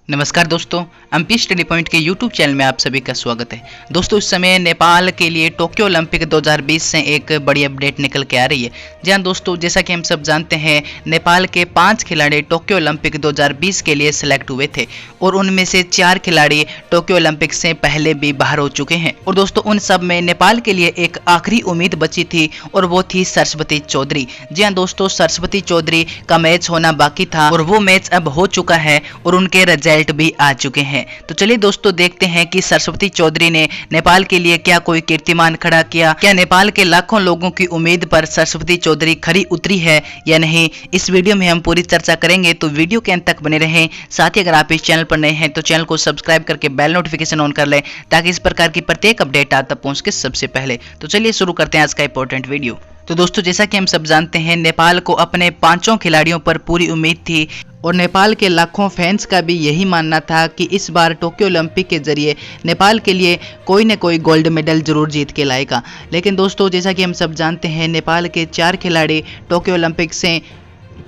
नमस्कार दोस्तों, MP study point के यूट्यूब चैनल में आप सभी का स्वागत है। दोस्तों, इस समय नेपाल के लिए टोक्यो ओलंपिक 2020 से एक बड़ी अपडेट निकल के आ रही है। जी हाँ दोस्तों, जैसा कि हम सब जानते हैं, नेपाल के 5 खिलाड़ी टोक्यो ओलंपिक 2020 के लिए सिलेक्ट हुए थे और उनमें से 4 खिलाड़ी टोक्यो ओलंपिक से पहले भी बाहर हो चुके हैं। और दोस्तों, उन सब में नेपाल के लिए एक आखिरी उम्मीद बची थी और वो थी सरस्वती चौधरी। जी हाँ दोस्तों, सरस्वती चौधरी का मैच होना बाकी था और वो मैच अब हो चुका है और उनके रिजल्ट भी आ चुके हैं। तो चलिए दोस्तों, देखते हैं कि सरस्वती चौधरी ने नेपाल के लिए क्या कोई कीर्तिमान खड़ा किया, क्या नेपाल के लाखों लोगों की उम्मीद पर सरस्वती चौधरी खरी उतरी है या नहीं। इस वीडियो में हम पूरी चर्चा करेंगे, तो वीडियो के अंत तक बने रहें। साथ ही अगर आप इस चैनल पर नए हैं तो चैनल को सब्सक्राइब करके बेल नोटिफिकेशन ऑन कर लें ताकि इस प्रकार की प्रत्येक अपडेट आप तक पहुंच के सबसे पहले। तो चलिए शुरू करते हैं आज का इंपॉर्टेंट वीडियो। तो दोस्तों, जैसा कि हम सब जानते हैं, नेपाल को अपने 5 खिलाड़ियों पर पूरी उम्मीद थी और नेपाल के लाखों फैंस का भी यही मानना था कि इस बार टोक्यो ओलंपिक के जरिए नेपाल के लिए कोई न कोई गोल्ड मेडल जरूर जीत के लाएगा। लेकिन दोस्तों, जैसा कि हम सब जानते हैं, नेपाल के 4 खिलाड़ी टोक्यो ओलंपिक से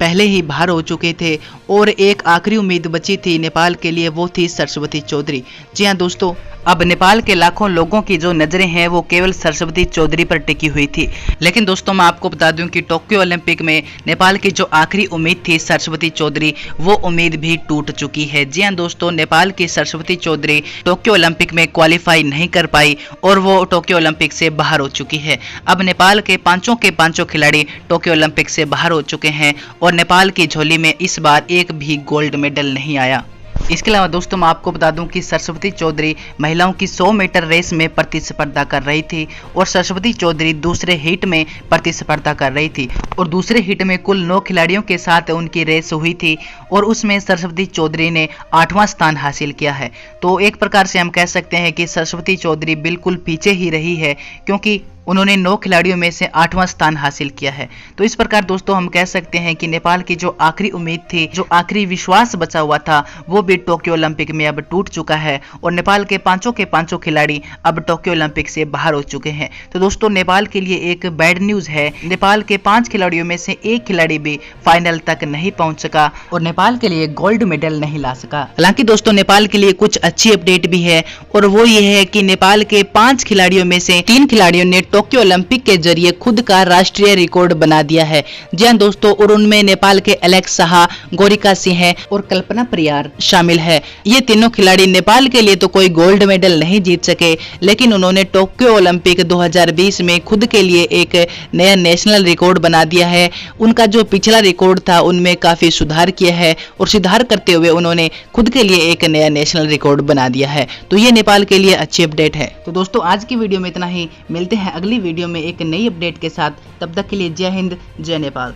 पहले ही बाहर हो चुके थे और एक आखिरी उम्मीद बची थी नेपाल के लिए, वो थी सरस्वती चौधरी। जी हाँ दोस्तों, अब नेपाल के लाखों लोगों की जो नज़रें हैं वो केवल सरस्वती चौधरी पर टिकी हुई थी। लेकिन दोस्तों, मैं आपको बता दूं कि टोक्यो ओलंपिक में नेपाल की जो आखिरी उम्मीद थी सरस्वती चौधरी, वो उम्मीद भी टूट चुकी है। जी हाँ दोस्तों, नेपाल की सरस्वती चौधरी टोक्यो ओलंपिक में क्वालिफाई नहीं कर पाई और वो टोक्यो ओलंपिक से बाहर हो चुकी है। अब नेपाल के 5 खिलाड़ी टोक्यो ओलंपिक से बाहर हो चुके हैं और नेपाल की झोली में इस बार एक भी गोल्ड मेडल नहीं आया। इसके अलावा दोस्तों, मैं आपको बता दूं कि सरस्वती चौधरी महिलाओं की 100 मीटर रेस में प्रतिस्पर्धा कर रही थी और सरस्वती चौधरी दूसरे हिट में प्रतिस्पर्धा कर रही थी और दूसरे हिट में कुल 9 खिलाड़ियों के साथ उनकी रेस हुई थी और उसमें सरस्वती चौधरी ने 8वां स्थान हासिल किया है। तो एक प्रकार से हम कह सकते हैं कि सरस्वती चौधरी बिल्कुल पीछे ही रही है, क्योंकि उन्होंने 9 खिलाड़ियों में से 8वां स्थान हासिल किया है। तो इस प्रकार दोस्तों, हम कह सकते हैं कि नेपाल की जो आखिरी उम्मीद थी, जो आखिरी विश्वास बचा हुआ था, वो भी टोक्यो ओलंपिक में अब टूट चुका है और नेपाल के 5 खिलाड़ी अब टोक्यो ओलंपिक से बाहर हो चुके हैं। तो दोस्तों, नेपाल के लिए एक बैड न्यूज है। नेपाल के 5 खिलाड़ियों में से एक खिलाड़ी भी फाइनल तक नहीं पहुंच सका और नेपाल के लिए गोल्ड मेडल नहीं ला सका। हालांकि दोस्तों, नेपाल के लिए कुछ अच्छी अपडेट भी है और वो ये है कि नेपाल के 5 खिलाड़ियों में से 3 खिलाड़ियों ने टोक्यो ओलंपिक के जरिए खुद का राष्ट्रीय रिकॉर्ड बना दिया है। जी हाँ दोस्तों, और उनमें नेपाल के एलेक्स साहा, गोरिका सिंह और कल्पना परियार शामिल है। ये तीनों खिलाड़ी नेपाल के लिए तो कोई गोल्ड मेडल नहीं जीत सके, लेकिन उन्होंने टोक्यो ओलंपिक 2020 में खुद के लिए एक नया नेशनल रिकॉर्ड बना दिया है। उनका जो पिछला रिकॉर्ड था उनमें काफी सुधार किया है और सुधार करते हुए उन्होंने खुद के लिए एक नया नेशनल रिकॉर्ड बना दिया है। तो ये नेपाल के लिए अच्छी अपडेट है। तो दोस्तों, आज की वीडियो में इतना ही। मिलते हैं अगली वीडियो में एक नई अपडेट के साथ। तब तक के लिए जय हिंद, जय नेपाल।